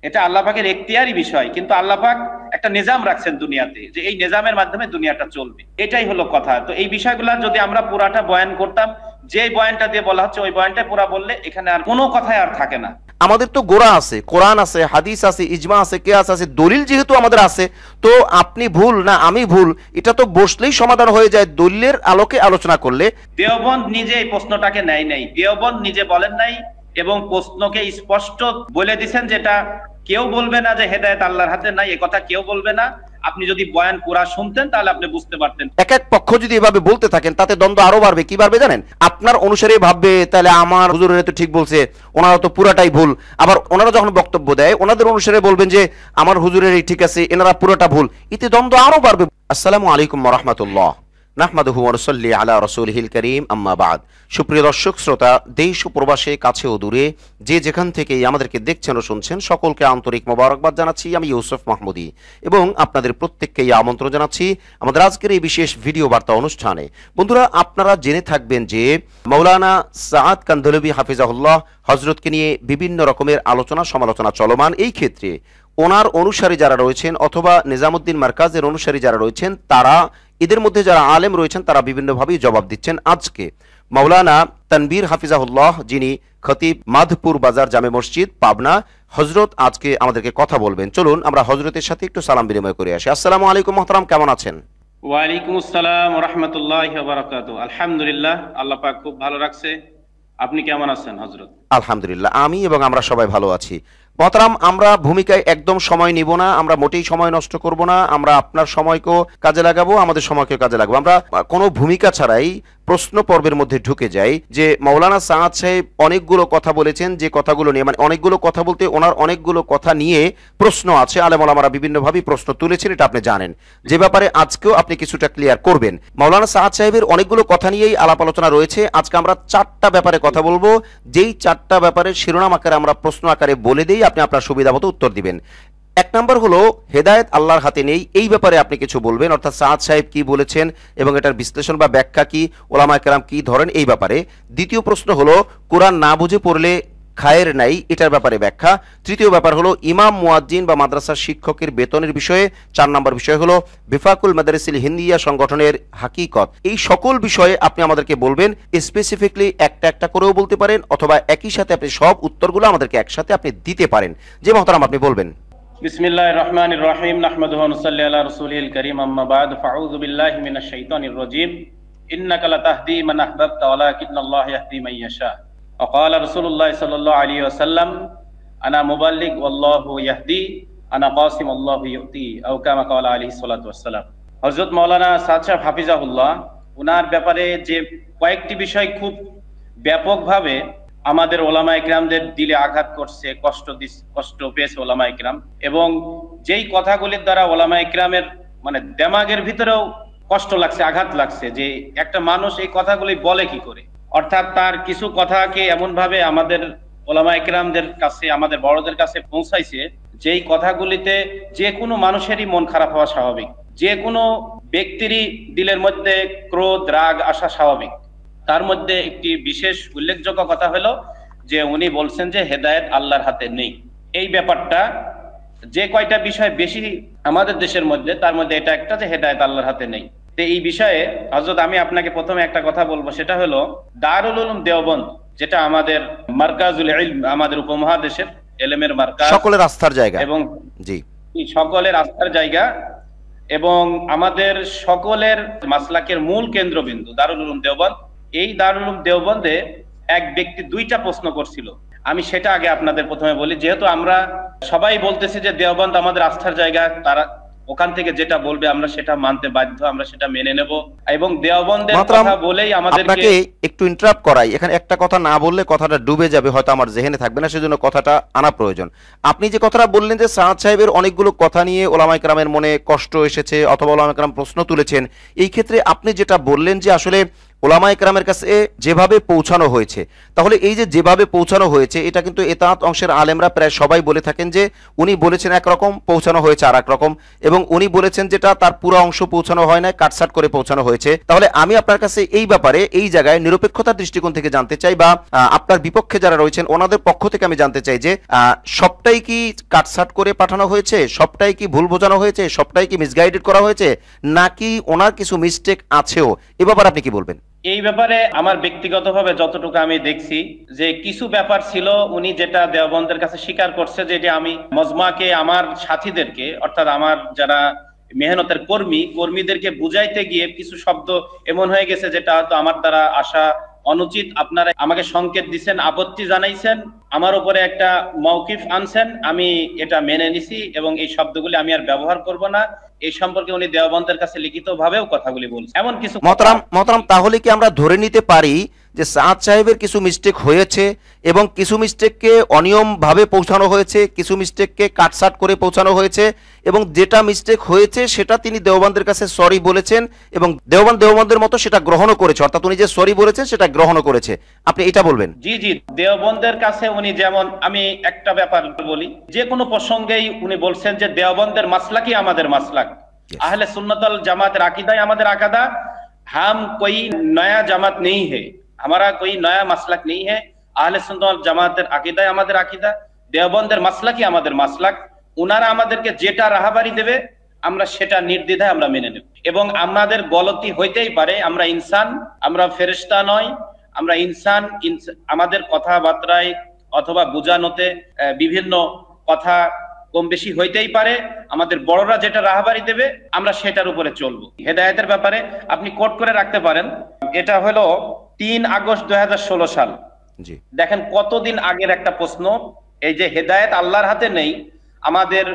এটা আল্লাহ পাকের এখতিয়ারি বিষয়, কিন্তু আল্লাহ পাক একটা নিজাম রাখছেন দুনিয়াতে, যে এই নিজামের মাধ্যমে দুনিয়াটা চলবে, এটাই হলো কথা। তো এই বিষয়গুলো যদি আমরা পুরাটা বয়ান করতাম, যে বয়ানটা দিয়ে বলা হচ্ছে ওই বয়ানটা পুরা বললে এখানে আর কোনো কথাই আর থাকে না। আমাদের তো গোড়া আছে, কোরআন আছে, হাদিস আছে, ইজমা আছে, কিয়াস আছে, দলিল যেহেতু আমাদের আছে, তো আপনি ভুল না আমি ভুল এটা তো বসলেই সমাধান হয়ে যায় দলিলের আলোকে আলোচনা করলে। দেওবন্দ নিজে এই প্রশ্নটাকে নেয় নাই, দেওবন্দ নিজে বলেন নাই, এবং প্রশ্নকে স্পষ্ট বলে দিচ্ছেন যেটা কেউ বলবে না যে হেদায়েত আল্লাহর হাতে নাই, এ কথা কেউ বলবে না। আপনি যদি বয়ান পুরা শুনতেন তাহলে আপনি বুঝতে পারতেন। এক এক পক্ষ যদি এভাবে বলতে থাকেন তাতে দ্বন্দ্ব আরো বাড়বে। কি বাড়বে জানেন? আপনার অনুসারে ভাববে তাহলে আমার হুজুরের তো ঠিক বলছে, ওনারা তো পুরাটাই ভুল। আবার ওনারা যখন বক্তব্য দেয় ওনাদের অনুসারে বলবেন যে আমার হুজুরের ঠিক আছে, এনারা পুরোটা ভুল। এতে দ্বন্দ্ব আরো বাড়বে। আসসালামু আলাইকুম ওয়া রাহমাতুল্লাহ। নাহমাদুহু ওয়া নুসাল্লি আলা রাসূলিহিল কারীম, আম্মা বাদ। সুপ্রিয় দর্শক শ্রোতা, দেশ ও প্রবাসে, কাছে ও দূরে, যে যেখান থেকে আমাদেরকে দেখছেন ও শুনছেন, সকলকে আন্তরিক মোবারকবাদ জানাচ্ছি। আমি ইউসুফ মাহমুদী এবং আপনাদের প্রত্যেককেই আমন্ত্রণ জানাচ্ছি আমাদের আজকের এই বিশেষ ভিডিও বার্তা অনুষ্ঠানে। বন্ধুরা, আপনারা জেনে থাকবেন যে মাওলানা সাআদ কান্ধলভি হাফিজাহুল্লাহ হযরতকে নিয়ে বিভিন্ন রকমের আলোচনা সমালোচনা চলমান। এই ক্ষেত্রে ওনার অনুসারী যারা রয়েছেন অথবা নিজামুদ্দিন মার্কাজের অনুসারী যারা রয়েছেন, তারা এদের মধ্যে যারা আলেম রয়েছেন তারা বিভিন্নভাবেই জবাব দিচ্ছেন। আজকে মাওলানা তানবীর হাফিজাহুল্লাহ, যিনি খতিব মাধপুর বাজার জামে মসজিদ পাবনা, হযরত আজকে আমাদেরকে কথা বলবেন। চলুন আমরা হযরতের সাথে একটু সালাম বিনিময় করে আসি। আসসালামু আলাইকুম মুহতারাম, কেমন আছেন? ওয়ালাইকুম আসসালাম ওয়া রাহমাতুল্লাহি ওয়া বারাকাতুহু। আলহামদুলিল্লাহ, আল্লাহ পাক খুব ভালো রাখছে। আপনি কেমন আছেন হযরত? আলহামদুলিল্লাহ, আমি এবং আমরা সবাই ভালো আছি। মহতারাম, আমরা ভূমিকায় একদম সময় নিব না, আমরা মোটেই সময় নষ্ট করব না। আমরা আপনার সময়কেও কাজে লাগাবো, আমাদের সময়কেও কাজে লাগাবো। আমরা কোনো ভূমিকা ছাড়াই প্রশ্ন পর্বের মধ্যে ঢুকে যাই। যে মাওলানা সাআদ সাহেব অনেকগুলো কথা বলেছেন, যে কথাগুলো নিয়ে, মানে অনেকগুলো কথা বলতে ওনার অনেকগুলো কথা নিয়ে প্রশ্ন আছে, আলেম ওলামারা বিভিন্নভাবে প্রশ্ন তুলেছেন, এটা আপনি জানেন, যে ব্যাপারে আজকেও আপনি কিছুটা ক্লিয়ার করবেন। মাওলানা সাআদ সাহেবের অনেকগুলো কথা নিয়েই আলাপ আলোচনা রয়েছে। আজকে আমরা 4টা ব্যাপারে কথা বলবো, যেই 4টা ব্যাপারে শিরোনাম আকারে আমরা প্রশ্ন আকারে বলে দিই, আপনি আপনার সুবিধা মতো উত্তর দিবেন। 1 নম্বর হলো হেদায়েত আল্লাহর হাতে নেই, এই ব্যাপারে আপনি কিছু বলবেন, অর্থাৎ সাআদ সাহেব কি বলেছেন এবং এটার বিশ্লেষণ বা ব্যাখ্যা কি, ওলামায়ে কেরাম কি ধরেন, এই ব্যাপারে। দ্বিতীয় প্রশ্ন হলো কোরআন না বুঝে পড়লে খায়ের নাই, এটার ব্যাপারে ব্যাখ্যা। তৃতীয় ব্যাপার হলো ইমাম মুয়াজ্জিন বা মাদ্রাসার শিক্ষকের বেতনের বিষয়ে। 4 নম্বর বিষয় হলো বিফাকুল মাদারিসিল হিন্দিয়া সংগঠনের হাকিকত। এই সকল বিষয়ে আপনি আমাদেরকে বলবেন, স্পেসিফিকলি একটা একটা করেও বলতে পারেন, অথবা একই সাথে আপনি সব উত্তরগুলো আমাদেরকে একসাথে আপনি দিতে পারেন। যে মহতারাম আপনি বলবেন। বিসমিল্লাহির রহমানির রহিম, নাহমাদুহু ওয়া নুসাল্লি আলা রাসূলিল কারীম, আম্মা বাদ। ফাউযু বিল্লাহি মিনাশ শাইতানির রাজীম। ইন্নাকা লাতাহদি মান আহবাবতা ওয়ালাকিন্নাল্লাহা ইয়াহদি মান ইয়াশা। ওয়া ক্বালা রাসূলুল্লাহ সাল্লাল্লাহু আলাইহি ওয়াসাল্লাম, আনা মুবাল্লিগ ওয়াল্লাহু ইয়াহদি, আনা কাসিম আল্লাহু ইউতি, আও কামা ক্বালা আলাইহিস সালাতু ওয়াসসালাম। হযরত মাওলানা সাআদ সাহেব হাফিজাহুল্লাহ, উনার ব্যাপারে যে কয়েকটি বিষয় খুব ব্যাপকভাবে আমাদের ওলামায়ে কেরামদের দিলে আঘাত করছে, কষ্ট পেয়েছে ওলামায়ে কেরাম, এবং যেই কথাগুলির দ্বারা ওলামায়ে কেরামের মানে দেমাগের ভিতরেও কষ্ট লাগছে, আঘাত লাগছে, যে একটা মানুষ এই কথাগুলি বলে কি করে। অর্থাৎ তার কিছু কথাকে এমন ভাবে আমাদের ওলামায়ে কেরামদের কাছে, আমাদের বড়দের কাছে পৌঁছাইছে, যেই কথাগুলিতে যে কোনো মানুষেরই মন খারাপ হওয়া স্বাভাবিক, যে কোনো ব্যক্তিরই দিলের মধ্যে ক্রোধ রাগ আসা স্বাভাবিক। তার মধ্যে একটি বিশেষ উল্লেখযোগ্য কথা হলো যে উনি বলছেন যে হেদায়েত আল্লাহর হাতে নেই। এই ব্যাপারটা যে কয়টা বিষয় বেশি আমাদের দেশের মধ্যে, তার মধ্যে এটা একটা, যে হেদায়েত আল্লাহর হাতে নেই। তো এই বিষয়ে হযরত আমি আপনাকে প্রথমে একটা কথা বলবো, সেটা হলো দারুল উলুম দেওবন্দ, যেটা আমাদের মারকাজুল ইলম, আমাদের উপমহাদেশের ইলমের মারকাজ, সকলের আস্থার জায়গা, এবং জি সকলের আস্থার জায়গা, এবং আমাদের সকলের মাসলাকের মূল কেন্দ্রবিন্দু দারুল উলুম দেওবন্দ। এই দারুল উলুম দেওবন্দে এক ব্যক্তি 2টা প্রশ্ন করছিল। আমি সেটা আগে আপনাদের প্রথমে বলি, যেহেতু আমরা সবাই বলতেছি যে দেওবন্দ আমাদের আস্থার জায়গা, তারা ওখান থেকে যেটা বলবে আমরা সেটা মানতে বাধ্য, আমরা সেটা মেনে নেব, এবং দেওবন্দের কথা বলেই আমাদেরকে একটু ইন্টারাপ্ট করাই। এখানে একটা কথা না বললে কথাটা ডুবে যাবে, হয়তো আমার জেহেনে থাকবে না, সেজন্য কথাটা আনা প্রয়োজন। আপনি যে কথাটা বললেন যে সাআদ সাহেবের অনেকগুলো কথা নিয়ে ওলামায়ে কেরামের মনে কষ্ট এসেছে অথবা ওলামায়ে কেরাম প্রশ্ন তুলেছেন, এই ক্ষেত্রে আপনি যেটা বললেন যে আসলে ওলামা ইকরামের কাছে যেভাবে পৌঁছানো হয়েছে, তাহলে এই যে যেভাবে পৌঁছানো হয়েছে এটা কিন্তু এতাত অংশের আলেমরা প্রায় সবাই বলে থাকেন যে উনি বলেছেন একরকম, পৌঁছানো হয়েছে আর এক রকম, এবং উনি বলেছেন যেটা তার পুরো অংশ পৌঁছানো হয় না, কাটসাট করে পৌঁছানো হয়েছে। তাহলে আমি আপনার কাছে এই ব্যাপারে এই জায়গায় নিরপেক্ষতার দৃষ্টিকোণ থেকে জানতে চাই, বা আপনার বিপক্ষে যারা রয়েছেন ওনাদের পক্ষ থেকে আমি জানতে চাই যে সবটাই কি কাটসাট করে পাঠানো হয়েছে, সবটাই কি ভুল বোঝানো হয়েছে, সবটাই কি মিসগাইডেড করা হয়েছে, নাকি ওনার কিছু মিস্টেক আছেও? এ ব্যাপারে আপনি কি বলবেন? এই ব্যাপারে আমার ব্যক্তিগতভাবে যতটুকু আমি দেখছি যে কিছু ব্যাপার ছিল উনি যেটা দেওবন্দের কাছে স্বীকার করছে, যে আমি মজমাকে আমার সাথীদেরকে অর্থাৎ আমার যারা মেহনতের কর্মীদেরকে বুঝাইতে গিয়ে কিছু শব্দ এমন হয়ে গেছে যেটা হয়তো আমার দ্বারা আসা অনুচিত। আপনারা আমাকে সংকেত দিচ্ছেন, আপত্তি জানাইছেন, আমার উপরে একটা মওকিফ আনছেন, আমি এটা মেনে নিছি এবং এই শব্দগুলি আমি আর ব্যবহার করব না। এই সম্পর্কে উনি দেওবন্দের কাছে লিখিত ভাবেও কথাগুলি বলছেন। এমন কিছু মহতারাম, তাহলে কি আমরা ধরে নিতে পারি যে সাদ সাহেবের কিছু মিস্টেক হয়েছে এবং কিছু মিস্টেককে অনিয়মভাবে পৌঁছানো হয়েছে, কিছু মিস্টেককে কাটসাট করে পৌঁছানো হয়েছে, এবং যেটা মিস্টেক হয়েছে সেটা তিনি দেওবন্দের কাছে সরি বলেছেন এবং দেওবন্দের মতো সেটা গ্রহণও করেছে, অর্থাৎ উনি যে সরি বলেছেন সেটা গ্রহণও করেছে, আপনি এটা বলবেন? জি জি, দেওবন্দের কাছে উনি যেমন, আমি একটা ব্যাপার বলি, যে কোনো প্রসঙ্গেই উনি বলছেন যে দেওবন্দের মাসলাকই আমাদের মাসলাক, আহলে সুন্নাত ওয়াল জামাতের আকিদাই আমাদের আকিদা, हम कोई नया जमात नहीं है, हमारा कोई नया मसलक नहीं है, আহলে সুন্নাত ওয়াল জামাতের আকিদাই আমাদের আকিদা, দেওবন্দের মাসলাকই আমাদের মাসলাক। উনারা আমাদেরকে যেটা রাহাবারি দেবে আমরা সেটা নির্দ্বিধায় আমরা মেনে নেব, এবং আমাদের গলতি হইতেই পারে, আমরা ইনসান, আমরা ফেরেশতা নয়, আমরা ইনসান। আমাদের কথাবার্তায় অথবা বোঝানোতে বিভিন্ন কথা কম বেশি হইতেই পারে, আমাদের বড়রা যেটা রাহাবারি দেবে আমরা সেটার উপরে চলবো। হেদায়েতের ব্যাপারে আপনি কোট করে রাখতে পারেন, এটা হলো 3 আগস্ট 2016 সাল। দেখেন কতদিন আগের একটা প্রশ্ন। এই যে হেদায়েত আল্লাহর হাতে নেই, আমাদের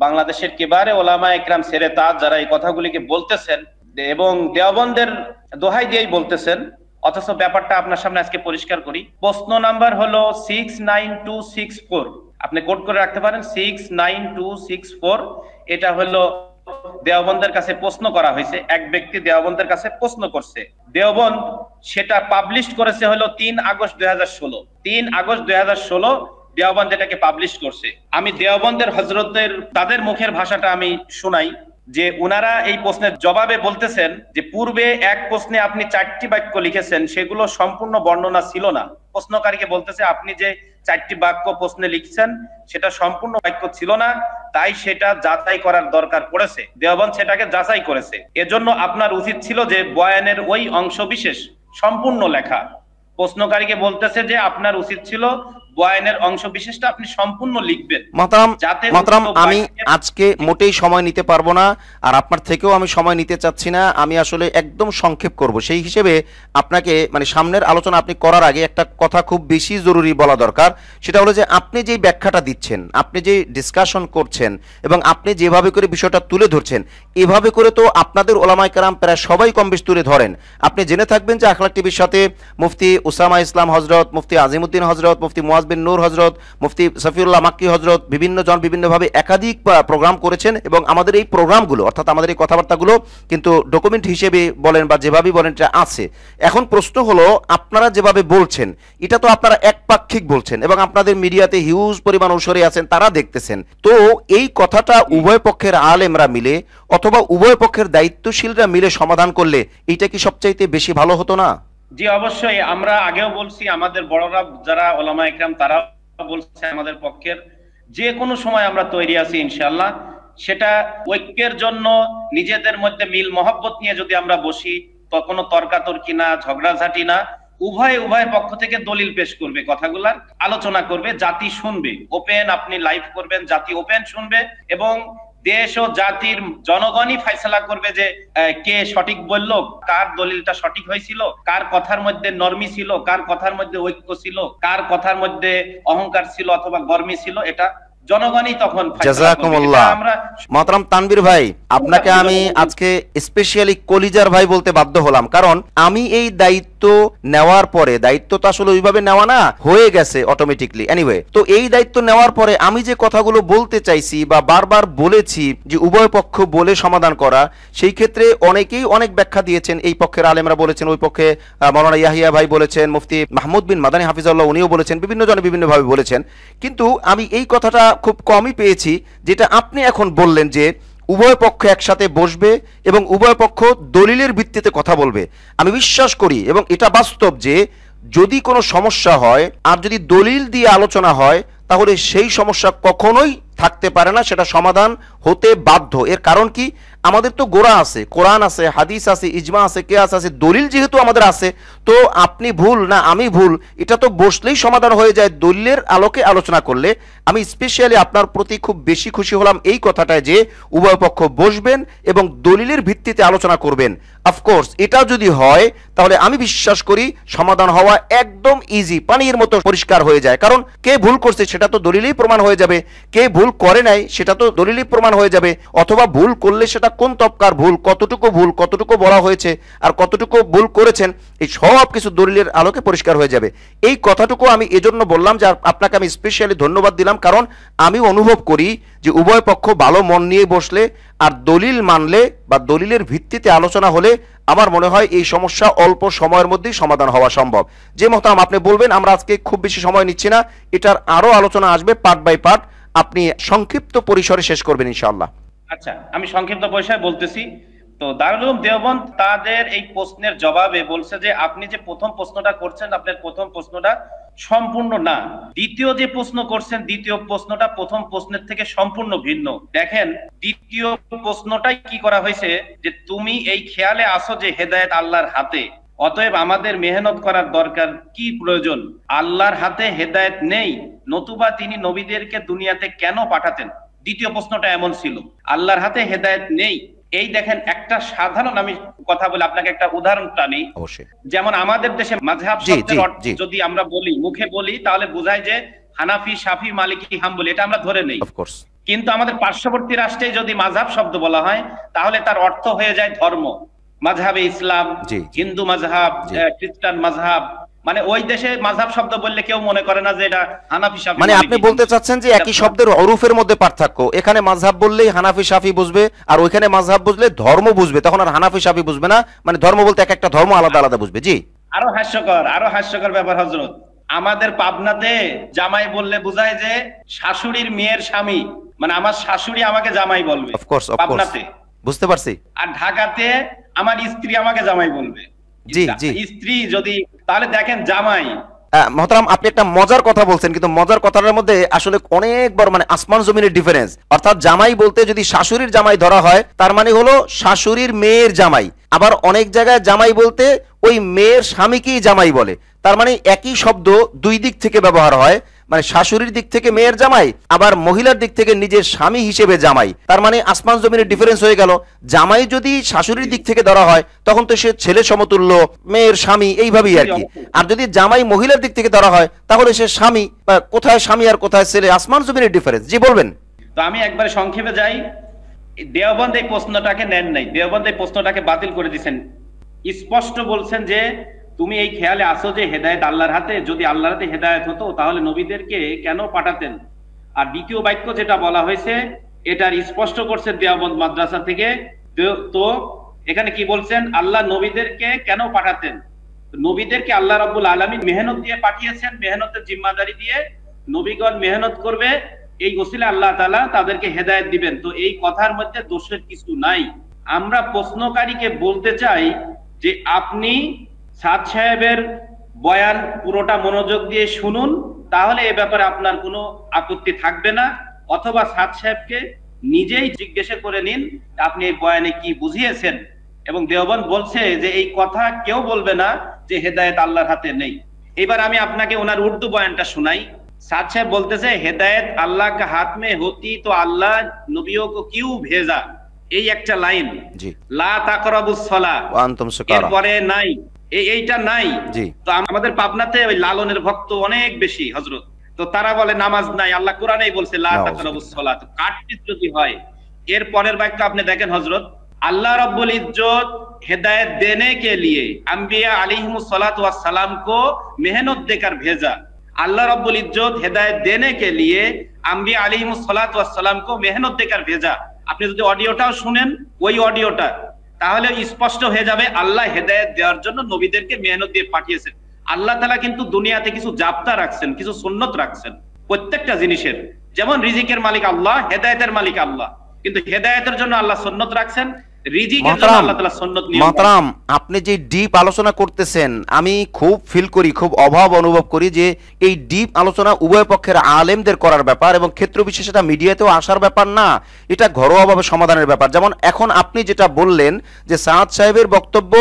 বাংলাদেশের কেবারে ওলামা একরাম সেরে তাজ যারা এই কথাগুলিকে বলতেছেন এবং দেওবন্দের দোহাই দিয়েই বলতেছেন, অথচ ব্যাপারটা আপনার সামনে আজকে পরিষ্কার করি। প্রশ্ন নাম্বার হলো 69264, আপনি কোড করে রাখতে পারেন 69264। এটা হলো দেওবন্দের কাছে প্রশ্ন করা হয়েছে, এক ব্যক্তি দেওবন্দের কাছে প্রশ্ন করছে, দেওবন্দ সেটা পাবলিশ করেছে হলো 3 আগস্ট 2016। 3 আগস্ট 2016 দেওবন্দ এটাকে পাবলিশ করছে। আমি দেওবন্দের হযরতের তাদের মুখের ভাষাটা আমি শোনাই, যে উনারা এই প্রশ্নের জবাবে বলতেছেন যে পূর্বে এক প্রশ্নে আপনি 4টি বাক্য লিখেছেন, সেগুলো সম্পূর্ণ বর্ণনা ছিল না। প্রশ্নকারীকে বলতেছে আপনি যে 4টি বাক্য প্রশ্নে লিখছেন সেটা সম্পূর্ণ বাক্য ছিল না, তাই সেটা যাচাই করার দরকার পড়েছে। দেওবন্দ সেটাকে যাচাই করেছে, এজন্য আপনার উচিত ছিল যে বয়ানের ওই অংশ বিশেষ সম্পূর্ণ লেখা। প্রশ্নকারীকে বলতেছে যে আপনার উচিত ছিল বয়ানের অংশ বিশেষটা আপনি সম্পূর্ণ লিখবেন। মাতরাম, আমি আজকে মোটেই সময় নিতে পারবো না, আর আপনার থেকেও আমি সময় নিতে চাচ্ছি না। আমি আসলে একদম সংক্ষেপ করব, সেই হিসেবে আপনাকে মানে সামনের আলোচনা আপনি করার আগে একটা কথা খুব বেশি জরুরি বলা দরকার। সেটা হলো যে আপনি যে ব্যাখ্যাটা দিচ্ছেন, আপনি যে ডিসকাশন করছেন এবং আপনি যেভাবে করে বিষয়টা তুলে ধরছেন, এভাবে করে তো আপনাদের ওলামায়ে কেরাম প্রায় সবাই কম বেশি তুলে ধরেন। আপনি জেনে থাকবেন যে আখলাক টিভির সাথে মুফতি উসামা ইসলাম হজরত, মুফতি আজিমউদ্দিন হজরত, মুফতি মুয়াজ বিন নূর হজরত, মুফতি সফিউল্লাহ মাক্কি হজরত বিভিন্ন জন বিভিন্নভাবে একাধিক প্রোগ্রাম করেছেন, এবং আমাদের এই প্রোগ্রামগুলো অর্থাৎ আমাদের এই কথাবার্তাগুলো কিন্তু ডকুমেন্ট হিসেবে বলেন বা যেভাবেই বলেন এটা আছে। এখন প্রশ্ন হলো, আপনারা যেভাবে বলছেন এটা তো আপনারা একপাক্ষিক বলছেন এবং আপনাদের মিডিয়াতে হিউজ পরিমাণ অনুসারী আছেন, তারা দেখতেছেন। তো এই কথাটা উভয় পক্ষের আলেমরা মিলে অথবা উভয় পক্ষের দায়িত্বশীলরা মিলে সমাধান করলে এটা কি সবচাইতে বেশি ভালো হতো না? জি অবশ্যই, আমরা আগেও বলছি, আমাদের বড়রা যারা ওলামা ইকরাম তারা বলছে আমাদের পক্ষের, যে কোনো সময় আমরা তৈরি আছি ইনশাআল্লাহ। সেটা ঐক্যের জন্য নিজেদের মধ্যে মিল মহব্বত নিয়ে যদি আমরা বসি, কোনো তর্কাতর্কি না, ঝগড়াঝাটি না, উভয় পক্ষ থেকে দলিল পেশ করবে, কথাগুলার আলোচনা করবে, জাতি শুনবে, ওপেন আপনি লাইভ করবেন, জাতি ওপেন শুনবে, এবং দেশ ও জাতির জনগণই ফয়সালা করবে যে কে সঠিক বলল, কার দলিলটা সঠিক হয়েছিল, কার কথার মধ্যে নরমি ছিল, কার কথার মধ্যে ঐক্য ছিল, কার কথার মধ্যে অহংকার ছিল অথবা গর্মি ছিল, এটা জনগণই তখন। জাযাকুমুল্লাহ। মাহতারাম তানভীর ভাই, আপনাকে আমি আজকে স্পেশালি কলিজার ভাই বলতে বাধ্য হলাম, কারণ আমি এই দায়িত্ব নেওয়ার পরে, দায়িত্ব তো আসলে ওইভাবে নেওয়া না, হয়ে গেছে অটোমেটিকলি এনিওয়ে, তো এই দায়িত্ব নেওয়ার পরে আমি যে কথাগুলো বলতে চাইছি বা বারবার বলেছি যে উভয় পক্ষ বলে সমাধান করা, সেই ক্ষেত্রে অনেকেই অনেক ব্যাখ্যা দিয়েছেন। এই পক্ষের আলেমরা বলেছেন, ওই পক্ষে মাওলানা ইয়াহিয়া ভাই বলেছেন, মুফতি মাহমুদ বিন মাদানী হাফিজাল্লাহ উনিও বলেছেন, বিভিন্ন জনে বিভিন্নভাবে বলেছেন। কিন্তু আমি এই কথাটা খুব কমই পেয়েছি যেটা আপনি এখন বললেন, যে উভয় পক্ষ একসাথে বসবে এবং উভয় পক্ষ দলিলের ভিত্তিতে কথা বলবে। আমি বিশ্বাস করি এবং এটা বাস্তব যে যদি কোনো সমস্যা হয় আর যদি দলিল দিয়ে আলোচনা হয়, তাহলে সেই সমস্যা কখনোই থাকতে পারে না, সেটা সমাধান হতে বাধ্য। এর কারণ কি, আমাদের তো গোড়া আছে, কোরআন আছে, হাদিস আছে, ইজমা আছে, কিয়াস আছে, দলিল যেহেতু আমাদের আছে, তো আপনি ভুল না আমি ভুল এটা তো বসলেই সমাধান হয়ে যায় দলিলের আলোকে আলোচনা করলে। আমি স্পেশালি আপনার প্রতি খুব বেশি খুশি হলাম এই কথাটায় যে উভয় পক্ষ বসবেন এবং দলিলের ভিত্তিতে আলোচনা করবেন। অফকোর্স এটা যদি হয় তাহলে আমি বিশ্বাস করি সমাধান হওয়া একদম ইজি, পানির মতো পরিষ্কার হয়ে যায়। কারণ কে ভুল করছে সেটা তো দলিলেই প্রমাণ হয়ে যাবে, কে ভুল করে নাই সেটা তো দলিলেই প্রমাণ হয়ে যাবে, অথবা ভুল করলে সেটা কোন তবকার ভুল, কতটুকু বলা হয়েছে আর কতটুকু ভুল করেছেন, এই সব কিছু দলিলের আলোকে পরিষ্কার হয়ে যাবে। এই কথাটুকু আমি এজন্য বললাম যে আপনাকে আমি স্পেশালি ধন্যবাদ দিলাম, কারণ আমি অনুভব করি যে উভয় পক্ষ ভালো মন নিয়ে বসলে আর দলিল মানলে বা দলিলের ভিত্তিতে আলোচনা হলে আমার মনে হয় এই সমস্যা অল্প সময়ের মধ্যেই সমাধান হওয়া সম্ভব। যে মহতারাম আপনি বলবেন, আমরা আজকে খুব বেশি সময় নিচ্ছি না, এটার আরো আলোচনা আসবে পার্ট বাই পার্ট, আপনি সংক্ষিপ্ত পরিসরে শেষ করবেন ইনশাআল্লাহ। আচ্ছা, আমি সংক্ষিপ্ত পরিসরে বলতেছি। তো দারুল উলুম দেওবন্দ তাদের এই প্রশ্নের জবাবে বলছে যে আপনি যে প্রথম প্রশ্নটা করছেন, আপনার প্রথম প্রশ্নটা সম্পূর্ণ না, দ্বিতীয় যে প্রশ্ন করছেন দ্বিতীয় প্রশ্নটা প্রথম প্রশ্নের থেকে সম্পূর্ণ ভিন্ন। দেখেন, দ্বিতীয় প্রশ্নটাই কি করা হয়েছে যে তুমি এই খেয়ালে আসো যে হেদায়েত আল্লাহর হাতে, অতএব আমাদের মেহনত করার দরকার কি প্রয়োজন, আল্লাহর হাতে হেদায়েত নেই, নতুবা তিনি নবীদেরকে দুনিয়াতে কেন পাঠাতেন। দ্বিতীয় প্রশ্নটা এমন ছিল, আল্লাহর হাতে হেদায়েত নেই। এই দেখেন, একটা সাধারণ আমি কথা বলে আপনাকে একটা উদাহরণ টানি। যেমন আমাদের দেশে মাযহাব শব্দের অর্থ যদি আমরা বলি, মুখে বলি, তাহলে বোঝায় যে হানাফি, শাফি, মালিকি, হাম্বলি, এটা আমরা ধরে নেই। কিন্তু আমাদের পার্শ্ববর্তী রাষ্ট্রে যদি মাযহাব শব্দ বলা হয় তাহলে তার অর্থ হয়ে যায় ধর্ম, মাযহাবে ইসলাম, হিন্দু মাযহাব, খ্রিস্টান মাযহাব। মানে ওই দেশে মাযহাব শব্দ বললে কেউ মনে করে না যে এটা হানাফি শাফি। মানে আপনি বলতে চাচ্ছেন যে একই শব্দের অরুফের মধ্যে পার্থক্য, এখানে মাযহাব বললেই হানাফি শাফি বুঝবে, আর ওইখানে মাযহাব বুঝলে ধর্ম বুঝবে, তখন আর হানাফি শাফি বুঝবে না, মানে ধর্ম বলতে এক একটা ধর্ম আলাদা আলাদা বুঝবে। জি, আরো হাস্যকর ব্যাপার হযরত, আমাদের পাবনাতে জামাই বললে বোঝায় যে শাশুড়ির মেয়ের স্বামী, মানে আমার শাশুড়ি আমাকে জামাই বলবে পাবনাতে, বুঝতে পারছি। আর ঢাকাতে আমার স্ত্রী আমাকে জামাই বলবে। জি জি, স্ত্রী যদি, তাহলে দেখেন জামাই। মহতারাম আপনি একটা মজার কথা বলছেন, কিন্তু মজার কথাটার মধ্যে আসলে অনেক বড় মানে আসমান জমিনের ডিফারেন্স। অর্থাৎ জামাই বলতে যদি শাশুড়ির জামাই ধরা হয় তার মানে হলো শাশুড়ির মেয়ের জামাই, আবার অনেক জায়গায় জামাই বলতে ওই মেয়ের স্বামীকেই জামাই বলে, তার মানে একই শব্দ দুই দিক থেকে ব্যবহার হয়, মানে শাশুড়ির দিক থেকে মেয়ের জামাই, আবার মহিলার দিক থেকে নিজের স্বামী হিসেবে জামাই, তার মানে আসমান জমিনের ডিফারেন্স হয়ে গেল। জামাই যদি শাশুড়ির দিক থেকে ধরা হয় তখন তো সে ছেলে সমতুল্য, মেয়ের স্বামী, এইভাবেই আর কি। আর যদি জামাই মহিলার দিক থেকে ধরা হয় তাহলে সে স্বামী, কোথায় স্বামী আর কোথায় ছেলে, আসমান জমিনের ডিফারেন্স। জি বলবেন। তো আমি একবার সংক্ষেপে যাই, দেওবন্দ এই প্রশ্নটাকে নেন নাই, দেওবন্দ এই প্রশ্নটাকে বাতিল করে দিয়েছেন, স্পষ্ট বলছেন যে তুমি এই খেয়ালে আসো যে হেদায়েত আল্লাহর হাতে, যদি আল্লাহর হাতে হেদায়েত হতো তাহলে নবীদেরকে কেন পাঠাতেন। আর দ্বিতীয় বাক্য যেটা বলা হয়েছে এটার স্পষ্ট করছে দেওবন্দ মাদ্রাসা থেকে। তো এখানে কি বলছেন, আল্লাহ নবীদেরকে কেন পাঠাতেন, নবীদেরকে আল্লাহ রাব্বুল আলামিন মেহনত দিয়ে পাঠিয়েছেন, মেহনতের জিম্মাদারি দিয়ে নবীগণ মেহনত করবে, এই ওসিলা আল্লাহ তাআলা তাদেরকে হেদায়েত দিবেন। তো এই কথার মধ্যে দোষের কিছু নাই। আমরা প্রশ্নকারীকে বলতে চাই যে আপনি সাদ সাহেবের বয়ান পুরোটা মনোযোগ দিয়ে শুনুন, তাহলে এ ব্যাপারে আপনার কোনো আপত্তি থাকবে না, অথবা সাদ সাহেবকে নিজেই জিজ্ঞাসা করে নিন আপনি এই বয়ানে কি বুঝিয়েছেন। এবং দেওবন্দ বলছে যে এই কথা কেউ বলবে না যে হেদায়েত আল্লাহর হাতে নেই। এবার আমি আপনাকে ওনার উর্দু বয়ানটা শোনাই। साद साहब बोलते से हिदायत अल्लाह का हाथ में होती तो अल्लाह नबियों को क्यों भेजा, এই একটা লাইন লা তাকরাবুস সালাহ ওয়া আনতুম সুকারা, এরপরে নাই, এইটা নাই। তো আমাদের পাবনাতে ওই লালনের ভক্ত অনেক বেশি হযরত, তো তারা বলে নামাজ নাই, আল্লাহ কোরআনেই বলছে লা তাকরাবুস সালাহ। তো কাটপিট যদি হয় এর পরের বাক্য আপনি দেখেন হযরত, अल्लाह रब्बुल इज्जत हिदायत देने के लिए अंबिया अलैहिमुस सलातु वस सलाम को मेहनत देकर भेजा। अल्लाह रब्बुल इज्जत हिदायत देने के लिए अंबिया अलैहिमुस सलातु वस सलाम को मेहनत देकर भेजा। আপনি যদি অডিওটাও শুনেন ওই অডিওটা, তাহলে স্পষ্ট হয়ে যাবে আল্লাহ হেদায়েত দেওয়ার জন্য নবীদেরকে মেহনত দিয়ে পাঠিয়েছেন। আল্লাহ তাআলা কিন্তু দুনিয়াতে কিছু জাবতা রাখছেন, কিছু সুন্নত রাখছেন প্রত্যেকটা জিনিসের। যেমন রিজিকের মালিক আল্লাহ, হেদায়েতের মালিক আল্লাহ, কিন্তু হেদায়েতের জন্য আল্লাহ সুন্নত রাখছেন, রিজিকের জন্য আল্লাহ তাআলা সুন্নত নিয়ম। মাতরাম, আপনি যে ডিপ আলোচনা করতেছেন আমি খুব ফিল করি, খুব অভাব অনুভব করি যে এই ডিপ আলোচনা উভয় পক্ষের আলেমদের করার ব্যাপার এবং ক্ষেত্র বিশেষে এটা মিডিয়াতেও আসার ব্যাপার না, এটা ঘরোয়াভাবে সমাধানের ব্যাপার। যেমন এখন আপনি যেটা বললেন যে সাদ সাহেবের বক্তব্য,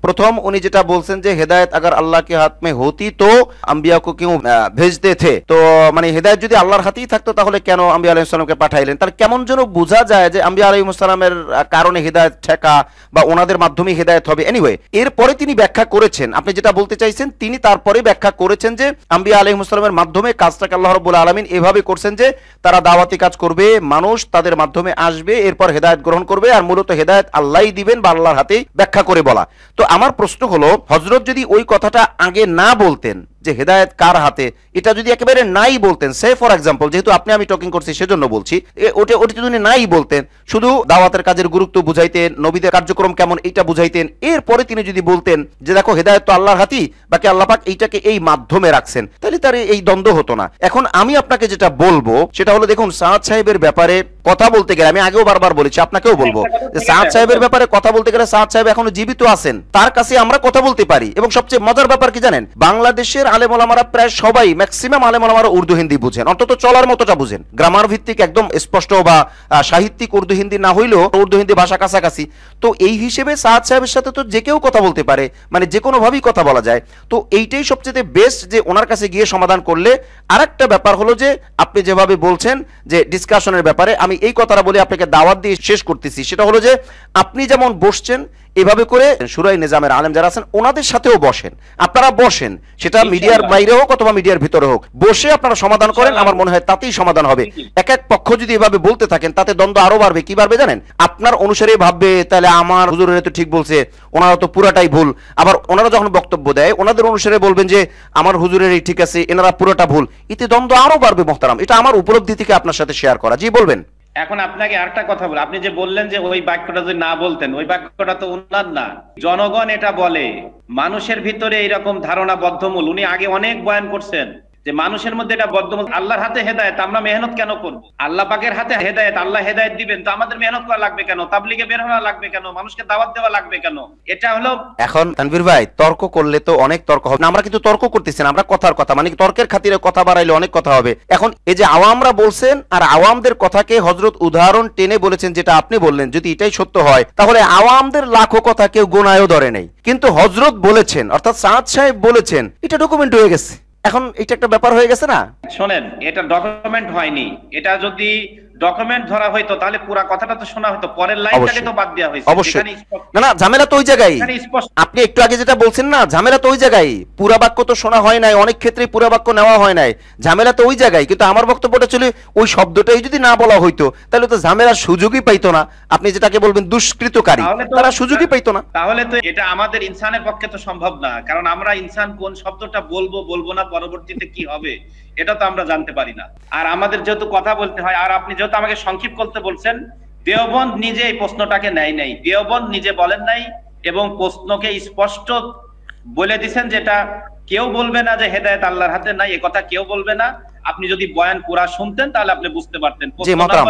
প্রথম উনি যেটা বলছেন যে হেদায়েত अगर अल्लाह के हाथ में होती तो अंबिया को क्यों भेजते थे, তো মানে হেদায়েত যদি আল্লাহর হাতেই থাকতো তাহলে কেন আম্বিয়া আলাইহিস সালামকে পাঠাইলেন। তার কেমন যেন বোঝা যায় যে আম্বিয়া আলাইহিস সালামের কারণে হেদায়েত ঠেকা বা ওনাদের মাধ্যমে হেদায়েত হবে। এনিওয়ে, এরপরে তিনি ব্যাখ্যা করেছেন, আপনি যেটা বলতে চাইছেন তিনি তারপরে ব্যাখ্যা করেছেন যে আম্বিয়া আলাইহিস সালামের মাধ্যমে কাজটাকে আল্লাহ রাব্বুল আলামিন এভাবে করছেন যে তারা দাওয়াতি কাজ করবে, মানুষ তাদের মাধ্যমে আসবে, এরপর হেদায়েত গ্রহণ করবে, আর মূলত হেদায়েত আল্লাহই দিবেন বা আল্লাহর হাতেই, ব্যাখ্যা করে বলা। তো আমার প্রশ্ন হলো, হযরত যদি ওই কথাটা আগে না বলতেন যে হেদায়েত কার হাতে, এটা যদি একেবারে নাই বলতেন, সে ফর এক্সাম্পল, যেহেতু আমি টকিং করছি সেজন্য বলছি, ওটা যদি নাই বলতেন, শুধু দাওয়াতের কাজের গুরুত্ব বুঝাইতেন, নবীদের কার্যক্রম কেমন এটা বুঝাইতেন, এরপরে তিনি যদি বলতেন যে দেখো হেদায়েত তো আল্লাহর হাতেই, বাকি আল্লাহ পাক এইটাকে এই মাধ্যমে রাখছেন, তাহলে তার এই দ্বন্দ্ব হতো না। এখন আমি আপনাকে যেটা বলবো সেটা হলো, দেখুন সাদ সাহেবের ব্যাপারে কথা বলতে গেলে, আমি আগেও বারবার বলেছি, আপনাকেও বলবো যে সাদ সাহেবের ব্যাপারে কথা বলতে গেলে সাদ সাহেব এখনো জীবিত আছেন, তার কাছে আমরা কথা বলতে পারি। এবং সবচেয়ে মজার ব্যাপার কি জানেন, বাংলাদেশের আলেম ওলামারা প্রায় সবাই, ম্যাক্সিমাম আলেম ওলামারা উর্দু হিন্দি বুঝেন, অন্তত চলার মতোটা বুঝেন, গ্রামার ভিত্তিক একদম স্পষ্ট বা সাহিত্যিক উর্দু হিন্দি না হইলেও উর্দু হিন্দি ভাষা কাছাকাছি। তো এই হিসেবে সাদ সাহেবের সাথে তো যে কেউ কথা বলতে পারে, মানে যে কোনো ভাবেই কথা বলা যায়। তো এইটাই সবচেয়ে বেস্ট যে ওনার কাছে গিয়ে সমাধান করলে। আরেকটা ব্যাপার হলো যে আপনি যেভাবে বলছেন যে ডিসকাশনের ব্যাপারে, আমি এই কথাটা বলে আপনাকে দাওয়াত দিয়ে শেষ করতেছি, সেটা হলো যে আপনি যেমন বসছেন এভাবে করে শুরাই নিজামের আলেম যারা আছেন ওনাদের সাথেও বসেন, আপনারা বসেন, সেটা মিডিয়ার বাইরে হোক অথবা মিডিয়ার ভিতরে হোক, বসে আপনারা সমাধান করেন, আমার মনে হয় তাতেই সমাধান হবে। এক এক পক্ষ যদি এভাবে বলতে থাকেন তাতে দ্বন্দ্ব আরো বাড়বে। কি বাড়বে জানেন, আপনার অনুসারে ভাববে তাহলে আমার হুজুরের তো ঠিক বলছে, ওনারা তো পুরাটাই ভুল। আবার ওনারা যখন বক্তব্য দেয় ওনাদের অনুসারে বলবেন যে আমার হুজুরের ঠিক আছে, এনারা পুরোটা ভুল, এতে দ্বন্দ্ব আরো বাড়বে। মোহতারাম, এটা আমার উপলব্ধি থেকে আপনার সাথে শেয়ার করা। জি বলবেন। এখন আপনাকে আরেকটা কথা বলি, আপনি যে বললেন যে ওই বাক্যটা যদি না বলতেন, ওই বাক্যটা তো উনার না, জনগণ এটা বলে, মানুষের ভিতরে এইরকম ধারণা বদ্ধমূল। উনি আগে অনেক বয়ান করছেন যে মানুষের মধ্যে এটা বদ্ধমূল, আল্লাহর হাতে হেদায়েত, আমরা মেহনত কেন করব? আল্লাহ পাকের হাতে হেদায়েত, আল্লাহ হেদায়েত দিবেন, তো আমাদের মেহনত করা লাগবে কেন? তাবলীগে বের হওয়া লাগবে কেন? মানুষকে দাওয়াত দেওয়া লাগবে কেন? এটা হলো। এখন তানভীর ভাই, তর্ক করলে তো অনেক তর্ক হবে না, আমরা কিন্তু তর্ক করতেছি না, আমরা কথার কথা, মানে তর্কের খাতিরে কথা বাড়াইলে অনেক কথা হবে। এখন এই যে আওয়ামরা বলছেন, আর আওয়ামদের কথাকে হযরত উদাহরণ টেনে বলেছেন, যেটা আপনি বললেন যদি এটাই সত্য হয় তাহলে আওয়ামদের লাখো কথা কেউ গোনায়ও ধরে নেই, কিন্তু হযরত বলেছেন অর্থাৎ সাদ সাহেব বলেছেন, এটা ডকুমেন্ট হয়ে গেছে। এখন এটা একটা ব্যাপার হয়ে গেছে না। শোনেন, এটা ডকুমেন্ট হয়নি, এটা যদি ডকুমেন্ট ধরা হয়তো তাহলে পুরো কথাটা তো শোনা হতো, পরের লাইনটাকে তো বাদ দেওয়া হয়েছে। অবশ্যই না, না, ঝামেলা তো ওই জায়গায়। আপনি একটু আগে যেটা বলছেন না, ঝামেলা তো ওই জায়গায়, পুরা বাক্য তো শোনা হয় নাই, অনেক ক্ষেত্রে পুরা বাক্য নেওয়া হয় নাই, ঝামেলা তো ওই জায়গায়। কিন্তু আমার বক্তব্যটা ছিল ওই শব্দটাই যদি না বলা হইতো তাহলে তো ঝামেলার সুযোগই পাইতো না। আপনি যেটাকে বলবেন দুষ্কৃতকারী, তারা সুযোগই পাইতো না। তাহলে তো এটা আমাদের ইনসানের পক্ষে তো সম্ভব না, কারণ আমরা ইনসান কোন শব্দটা বলবো বলবো না, পরবর্তীতে কি হবে এটা তো আমরা জানতে পারি না। আর আমাদের যেহেতু কথা বলতে হয়, আর আপনি যেহেতু আমাকে সংক্ষিপ্ত করতে বলছেন, দেওবন্দ নিজে এই প্রশ্নটাকে নেয় নাই, দেওবন্দ নিজে বলেন নাই, এবং প্রশ্নকে স্পষ্ট বলে দিছেন যেটা কেউ বলবে না যে হেদায়েত আল্লাহর হাতে নাই, এ কথা কেউ বলবে না। আপনি যদি বয়ান পুরা শুনতেন তাহলে আপনি বুঝতে পারতেন। জি মাতরাম,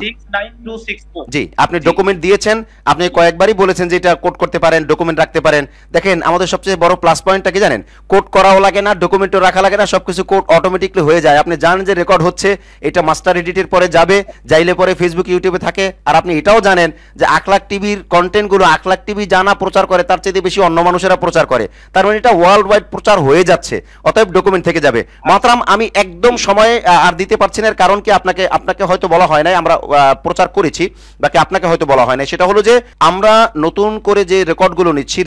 69264। জি, আপনি ডকুমেন্ট দিয়েছেন, আপনি কয়েকবারই বলেছেন যে এটা কোড করতে পারেন, ডকুমেন্ট রাখতে পারেন। দেখেন আমাদের সবচেয়ে বড় প্লাস পয়েন্টটা কি জানেন, কোড করাও লাগে না, ডকুমেন্টও রাখা লাগে না, সবকিছু কোড অটোমেটিকলি হয়ে যায়। আপনি জানেন যে রেকর্ড হচ্ছে, এটা মাস্টার এডিটের পরে যাবে, যাইলে পরে ফেসবুক ইউটিউবে থাকে। আর আপনি এটাও জানেন যে আকলাক টিভির কন্টেন্টগুলো আকলাক টিভি জানা প্রচার করে তার চেয়ে বেশি অন্য মানুষেরা প্রচার করে, তার মানে এটা ওয়ার্ল্ড ওয়াইড প্রচার হয়ে যাচ্ছে, অতএব ডকুমেন্ট থেকে যাবে। মাতরাম, আমি একদম সময় আর দিতে পারছি না। এর কারণ কি, আপনাকে হয়তো বলা হয় নাই, আমরা প্রচার করেছি, বাকি আপনাকে হয়তো বলা হয় নাই। সেটা হলো যে আমরা নতুন করে যে রেকর্ডগুলো নিচ্ছি,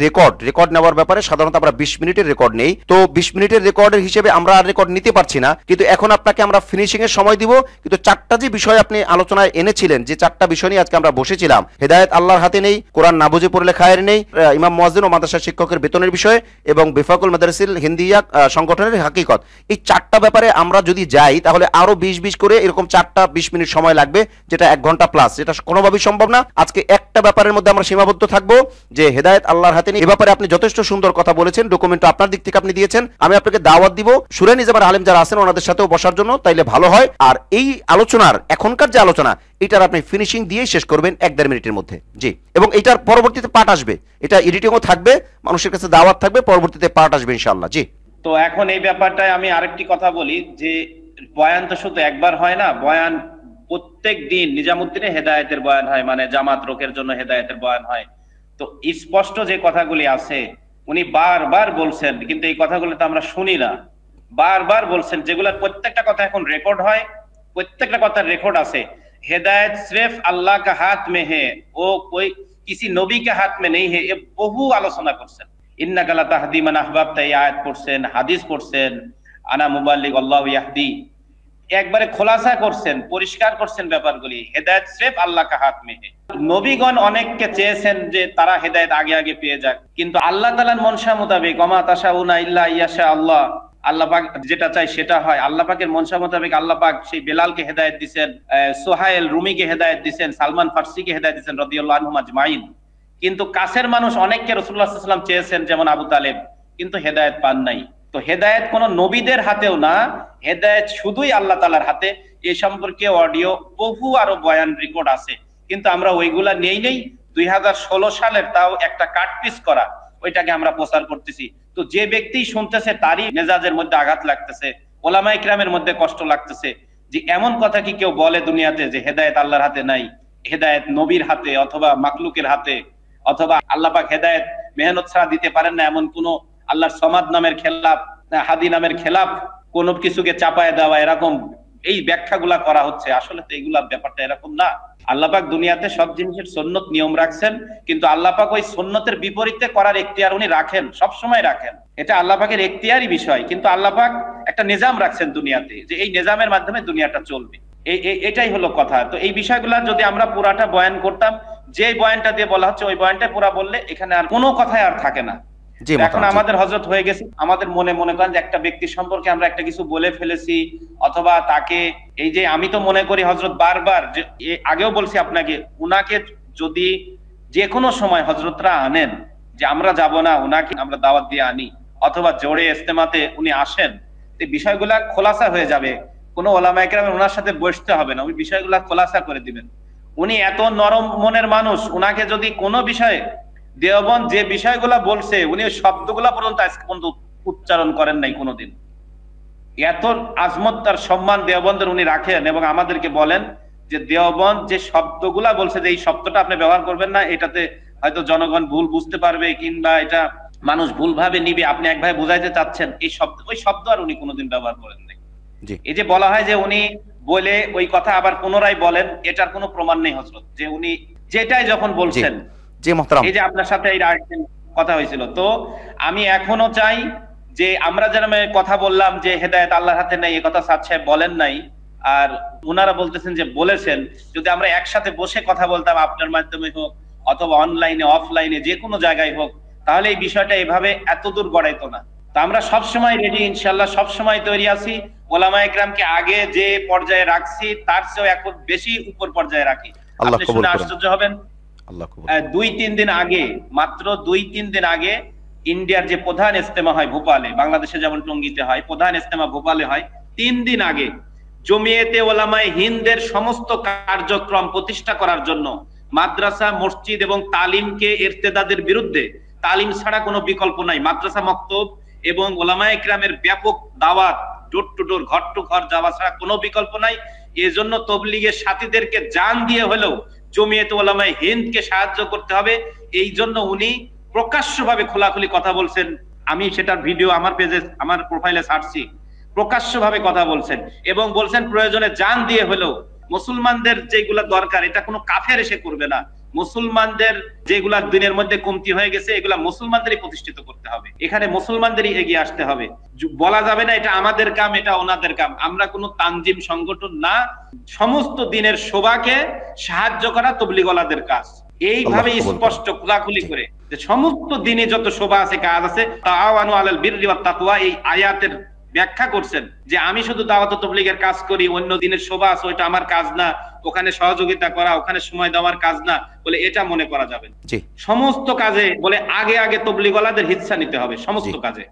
রেকর্ড নেওয়ার ব্যাপারে সাধারণত আমরা 20 মিনিটের রেকর্ড নেই। তো 20 মিনিটের রেকর্ডের হিসেবে আমরা আর রেকর্ড নিতে পারছি না, কিন্তু এখন আপনাকে আমরা ফিনিশিং এর সময় দিব। কিন্তু 4টা যে বিষয় আপনি আলোচনায় এনেছিলেন, যে 4টা বিষয় নিয়ে আজকে আমরা বসেছিলাম, হেদায়েত আল্লাহর হাতে নেই, কোরআন না বুঝে পড়লে খায়ের নেই, ইমাম মুয়াজ্জিন ও মাদ্রাসা শিক্ষকের বেতনের বিষয়ে, এবং বিফাকুল মাদারিসিল হিন্দিয়া সংগঠনের হাকিকত, এই 4টা ব্যাপারে আমরা যদি যাই তাহলে আরো 20 করে এরকম 4টা 20 মিনিট সময় লাগবে, যেটা 1 ঘন্টা প্লাস, যেটা কোনোভাবেই সম্ভব না। আজকে একটা ব্যাপারের মধ্যে আমরা সীমাবদ্ধ থাকবো, যে হেদায়েত আল্লাহর হাতে নেই। এ ব্যাপারে আপনি যথেষ্ট সুন্দর কথা বলেছেন, ডকুমেন্ট আপনার দিক থেকে আপনি দিয়েছেন। আমি আপনাকে দাওয়াত দিব সূরা নিজামের আলেম যারা আছেন ওনাদের সাথেও বসার জন্য, তাইলে ভালো হয়। আর এই আলোচনার এখনকার যে আলোচনা, এটার আপনি ফিনিশিং দিয়েই শেষ করবেন 1-1.5 মিনিটের মধ্যে। জি, এবং এটার পরবর্তীতে পার্ট আসবে, এটা এডিটিংও থাকবে, মানুষের কাছে দাওয়াত থাকবে, পরবর্তীতে পার্ট আসবে ইনশাআল্লাহ। জি, তো এখন এই ব্যাপারটায় আমি আরেকটি কথা বলি, যে বয়ান তো শুধু একবার হয় না, বয়ান প্রত্যেক দিন নিজামুদ্দিনে হেদায়েতের বয়ান হয়, মানে জামাত রোকের জন্য হেদায়েতের বয়ান হয়। তো স্পষ্ট যে কথাগুলি আছে উনি বারবার বলছেন, কিন্তু এই কথাগুলো তো আমরা শুনি না। বারবার বলছেন, যেগুলোর প্রত্যেকটা কথা এখন রেকর্ড হয়, প্রত্যেকটা কথার রেকর্ড আছে। হেদায়েত सिर्फ अल्लाह का हाथ में है, वो कोई किसी नबी के हाथ में नहीं है, ये বহু আলোচনা করছেন। ইন্নাকা লা তাহদি মান আহবাবতা, এই আয়াত পড়ছেন, হাদিস পড়ছেন, আনা মুবাল্লিগ আল্লাহু ইয়াহদি, একবারে খোলাসা করছেন, পরিষ্কার করছেন ব্যাপারগুলি। হেদায়েত सिर्फ আল্লাহ কা হাত মে হে। নবীগণ অনেককে চেয়েছেন যে তারা হেদায়েত আগে আগে পেয়ে যাক, কিন্তু আল্লাহ তাআলার মনসা মোতাবেক, ওমা তাশাউনা ইল্লা ইয়াশা আল্লাহ, আল্লাহ পাক যেটা চাই সেটা হয়। আল্লাহ পাকের মনসা মোতাবেক আল্লাহ পাক সেই বেলালকে হেদায়েত দিবেন, সোহাইল রুমিকে হেদায়েত দিবেন, সালমান ফারসিকে হেদায়েত দিবেন রাদিয়াল্লাহু আনহুম আজমাইন। কিন্তু কাছের মানুষ অনেককে রাসূলুল্লাহ সাল্লাল্লাহু আলাইহি ওয়াসাল্লাম চেয়েছেন, যেমন আবু তালেব, কিন্তু হেদায়েত পান নাই। তো হেদায়েত কোন নবীদের হাতেও না, হেদায়েত শুধুই আল্লাহ তাআলার হাতে। এই সম্পর্কে অডিও বহু আরো বয়ান রেকর্ড আছে, কিন্তু আমরা ওইগুলা নেই 2016 সালের, তাও একটা কাটপিস করা, ওইটাকে আমরা প্রচার করতেছি। তো যে ব্যক্তি শুনতেছে তারই মেজাজের মধ্যে আঘাত লাগতেছে, ওলামায়ে কিরামের মধ্যে কষ্ট লাগতেছে, যে এমন কথা কি কেউ বলে দুনিয়াতে যে হেদায়েত আল্লাহর হাতে নাই, হেদায়েত নবীর হাতে অথবা মাখলুকের হাতে, অথবা আল্লাহ পাক হেদায়েত মেহনত ছাড়া দিতে পারেন না, এমন কোন আল্লাহর সমাদ নামের খেলাফ, হাদি নামের খেলাফ কোন কিছুকে চাপায় দেওয়া, এরকম এই ব্যাখ্যাগুলা করা হচ্ছে। আসলে তো এগুলা ব্যাপারটা এরকম না। আল্লাহ পাক দুনিয়াতে সব জিনিসের সুন্নত নিয়ম রাখছেন, কিন্তু আল্লাহ পাক ওই সুন্নতের বিপরীতে করার এখতিয়ার উনি রাখেন, সব সময় রাখেন। এটা আল্লাহ পাকের এখতিয়ারই বিষয়, কিন্তু আল্লাহ পাক একটা নিজাম রাখছেন দুনিয়াতে, যে এই নিজামের মাধ্যমে দুনিয়াটা চলবে। এটাই হলো কথা। তো এই বিষয়গুলা যদি আমরা পুরাটা বয়ান করতাম, যে বয়ানটা দিয়ে বলা হচ্ছে ওই বয়ানটা পুরা বললে এখানে আর কোনো কথাই আর থাকে না। এখন আমাদের হযরত হয়ে গেছে, আমাদের মনে করেন যে একটা ব্যক্তি সম্পর্কে আমরা একটা কিছু বলে ফেলেছি, অথবা তাকে, এই যে আমি তো মনে করি হযরত বারবার, যে আগেও বলছি আপনাকে, উনাকে যদি যে কোনো সময় হযরতরা আনেন, যে আমরা যাব না, উনাকে আমরা দাওয়াত দিয়ে আনি, অথবা জোরে ইজতেমাতে উনি আসেন, এই বিষয়গুলা খোলাসা হয়ে যাবে। কোনো ওলামায়ে কেরাম ওনার সাথে বসতে হবে না, উনি বিষয়গুলা খোলাসা করে দিবেন। উনি এত নরম মনের মানুষ, উনাকে যদি কোনো বিষয়ে, দেওবন্দ যে বিষয়গুলা বলছে, উনি শব্দগুলা পর্যন্ত আজকে পর্যন্ত উচ্চারণ করেন নাই কোনোদিন। এত আজমত তার সম্মান দেওবন্দের উনি রাখেন, এবং আমাদেরকে বলেন যে দেওবন্দ যে শব্দগুলা বলছে, যে এই শব্দটা আপনি ব্যবহার করবেন না, এটাতে হয়তো জনগণ ভুল বুঝতে পারবে, কিংবা এটা মানুষ ভুল ভাবে নিবে, আপনি একভাবে বুঝাইতে চাচ্ছেন, এই শব্দ, ওই শব্দ আর উনি কোনোদিন ব্যবহার করেন নাই। এই যে বলা হয় যে উনি বলে ওই কথা আবার পুনরায় বলেন, এটার কোনো প্রমাণ নেই হযরত, যে উনি যেটাই যখন বলছেন। এই যে আপনার সাথে এই কথা হয়েছিল, তো আমি এখনো চাই যে আমরা যেন কথা বললাম যে হেদায়েত আল্লাহর হাতে নেই, এই কথা সাদ সাহেব বলেন নাই, আর উনারা বলতেছেন যে বলেছেন, যদি আমরা একসাথে বসে কথা বলতাম, আপনার মাধ্যমে হোক অথবা অনলাইনে অফলাইনে যে কোনো জায়গায় হোক, তাহলে এই বিষয়টা এভাবে এত দূর গড়াইতো না। তো আমরা সবসময় রেডি, ইনশাআল্লাহ সবসময় তৈরি আছি। ওলামায়ে কেরামকে আগে যে পর্যায়ে রাখছি, তার চেয়েও এখন বেশি উপর পর্যায়ে রাখি। আপনি শুনে আশ্চর্য হবেন, 2-3 দিন আগে, মাত্র 2-3 দিন আগে, ইন্ডিয়ার যে প্রধান ইজতেমা হয় ভোপালে, বাংলাদেশে যেমন টঙ্গীতে হয়, প্রধান ইজতেমা ভোপালে হয়, 3 দিন আগে জমিয়তে ওলামায়ে হিন্দের সমস্ত কার্যক্রম প্রতিষ্ঠা করার জন্য মাদ্রাসা, মসজিদ এবং তালিমকে ইরতেদাদের বিরুদ্ধে, তালিম ছাড়া কোনো বিকল্প নাই, মাদ্রাসা, মক্তব এবং ওলামায়ে কেরামের ব্যাপক দাওয়াত, ডোর টু ডোর, ঘর টু ঘর যাওয়া ছাড়া কোনো বিকল্প নাই। এজন্য তবলিগের সাথীদেরকে জান দিয়ে হলেও জমিয়তে ওলামায়ে হিন্দকে সাহায্য করতে হবে। এই জন্য উনি প্রকাশ্যভাবে খোলাখুলি কথা বলছেন। আমি সেটার ভিডিও আমার পেজে, আমার প্রোফাইলে ছাড়ছি। প্রকাশ্যভাবে কথা বলছেন এবং বলছেন প্রয়োজনে জান দিয়ে হলেও মুসলমানদের যেগুলা দরকার এটা কোনো কাফের এসে করবে না, মুসলমানদের যেগুলা দিনের মধ্যে কমতি হয়ে গেছে এগুলা মুসলমানদেরই প্রতিষ্ঠিত করতে হবে, এখানে মুসলমানদেরই এগিয়ে আসতে হবে। বলা যাবে না এটা আমাদের কাম এটা ওনাদের কাম, আমরা কোনো তানজিম সংগঠন না, সমস্ত দিনের শোভাকে সাহায্য করা তবলিগওয়ালাদের কাজ। এইভাবে স্পষ্ট খোলাখুলি করে যে সমস্ত দিনে যত শোভা আছে কাজ আছে, তাআওয়ানু আলাল বিররি ওয়াত তাকওয়া, এই আয়াতের ব্যাখ্যা করছেন যে আমি শুধু দাওয়াত ও তাবলীগের কাজ করি, অন্য দিনের শোভা আছে ওইটা আমার কাজ না, ওখানে সহযোগিতা করা ওখানে সময় দেওয়ার কাজ না বলে এটা মনে করা যাবে না। সমস্ত কাজে বলে আগে আগে তাবলীগওয়ালাদের হিস্সা নিতে হবে সমস্ত কাজে।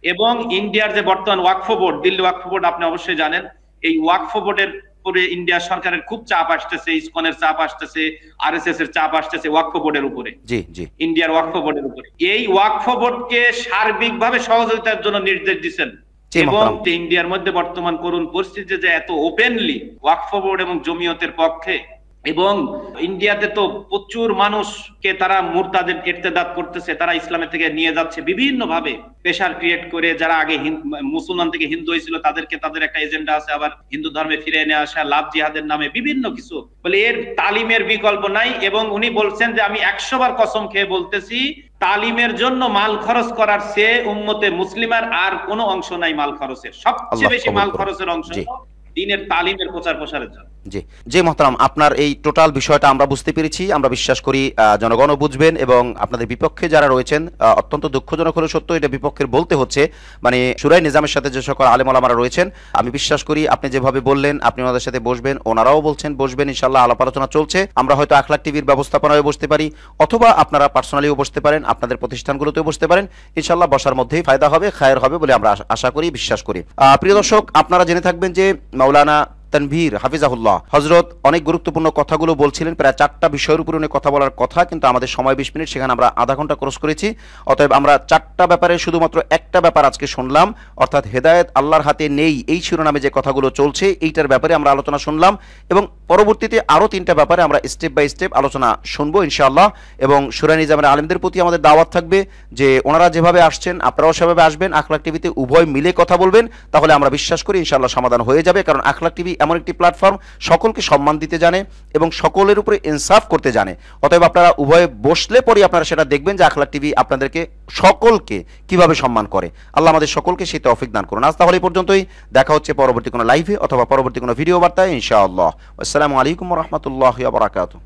এবং ইন্ডিয়ার যে বর্তমান ওয়াকফ বোর্ড, দিল্লি ওয়াকফ বোর্ড আপনি অবশ্যই জানেন, এই ওয়াকফ বোর্ডের উপরে ইন্ডিয়া সরকারের খুব চাপ আসতেছে, ইসকনের চাপ আসতেছে, আরএসএস এর চাপ আসতেছে ওয়াকফ বোর্ডের উপরে, ইন্ডিয়ার ওয়াকফ বোর্ডের উপরে। এই ওয়াকফ বোর্ডকে সার্বিকভাবে সহযোগিতার জন্য নির্দেশ দিচ্ছেন এবং ইন্ডিয়ার মধ্যে বর্তমান করুণ পরিস্থিতিতে যে এত ওপেনলি ওয়াকফ বোর্ড এবং জমিয়তের পক্ষে, এবং ইন্ডিয়াতে তো প্রচুর মানুষকে তারা মুরতাদের ইরতেদাদ করতেছে, তারা ইসলামের থেকে নিয়ে যাচ্ছে বিভিন্ন ভাবে প্রেশার ক্রিয়েট করে, যারা আগে মুসলমান থেকে হিন্দু হয়েছিল তাদেরকে তাদের একটা এজেন্ডা আছে আবার হিন্দু ধর্মে ফিরে এনে আসা, লাভ জিহাদের নামে বিভিন্ন কিছু বলে, এর তালিমের বিকল্প নাই। এবং উনি বলছেন যে আমি 100 বার কসম খেয়ে বলতেছি তালিমের জন্য মাল খরচ করার চেয়ে উম্মতে মুসলিমার আর কোনো অংশ নাই মাল খরচের, সবচেয়ে বেশি মাল খরচের অংশ দ্বীনের তালিমের প্রচার প্রসারের জন্য। জি মোহতারাম, আপনার এই টোটাল বিষয়টা আমরা বুঝতে পেরেছি, আমরা বিশ্বাস করি জনগণও বুঝবেন, এবং আপনাদের বিপক্ষে যারা রয়েছেন অত্যন্ত দুঃখজনক হলে সত্য, এটা বিপক্ষের বলতে হচ্ছে, মানে শুরাই নিজামের সাথে যে সকল আলেম ওলামারা রয়েছেন, আমি বিশ্বাস করি আপনি যেভাবে বললেন আপনি ওনাদের সাথে বসবেন, ওনারাও বলছেন বসবেন, ইনশাআল্লাহ আলাপ আলোচনা চলছে। আমরা হয়তো আখলাক টিভির ব্যবস্থাপনায় বসতে পারি, অথবা আপনারা পার্সোনালিও বসতে পারেন, আপনাদের প্রতিষ্ঠানগুলোতেও বসতে পারেন, ইনশাআল্লাহ বসার মধ্যেই ফায়দা হবে, খায়ের হবে বলে আমরা আশা করি, বিশ্বাস করি। প্রিয় দর্শক, আপনারা জেনে থাকবেন যে মাওলানা তানভীর হাফিজাহুল্লাহ হযরত অনেক গুরুত্বপূর্ণ কথাগুলো বলছিলেন, প্রায় 4টা বিষয়ের উপরে উনি কথা বলার কথা, কিন্তু আমাদের সময় 20 মিনিট, সেখানে আমরা আধা ঘন্টা ক্রস করেছি। অতএব আমরা 4টা ব্যাপারে শুধুমাত্র একটা ব্যাপার আজকে শুনলাম, অর্থাৎ হেদায়েত আল্লাহর হাতে নেই, এই শিরোনামে যে কথাগুলো চলছে এইটার ব্যাপারে আমরা আলোচনা শুনলাম, এবং পরবর্তীতে আরো 3টা ব্যাপারে আমরা স্টেপ বাই স্টেপ আলোচনা শুনবো ইনশাআল্লাহ। এবং শুরাই নিজামের আলেমদের প্রতি আমাদের দাওয়াত থাকবে যে ওনারা যেভাবে আসছেন আপনারাও সেভাবে আসবেন, আখলাক টিভিতে উভয় মিলে কথা বলবেন, তাহলে আমরা বিশ্বাস করি ইনশাআল্লাহ সমাধান হয়ে যাবে। কারণ আখলাক টিভি এমন একটি প্ল্যাটফর্ম সকলকে সম্মান দিতে জানে এবং সকলের উপরে ইনসাফ করতে জানে। অতএব আপনারা উভয়ে বসলে পরে আপনারা সেটা দেখবেন যে আখলাক টিভি আপনাদেরকে সকলকে কিভাবে সম্মান করে। আল্লাহ আমাদের সকলকে সেই তৌফিক দান করুন। আজ তাহলে এই পর্যন্তই, দেখা হচ্ছে পরবর্তী কোনো লাইভে অথবা পরবর্তী কোনো ভিডিও বার্তায় ইনশাআল্লাহ। আসসালামু আলাইকুম ওয়া রাহমাতুল্লাহি ওয়া বারাকাতুহু।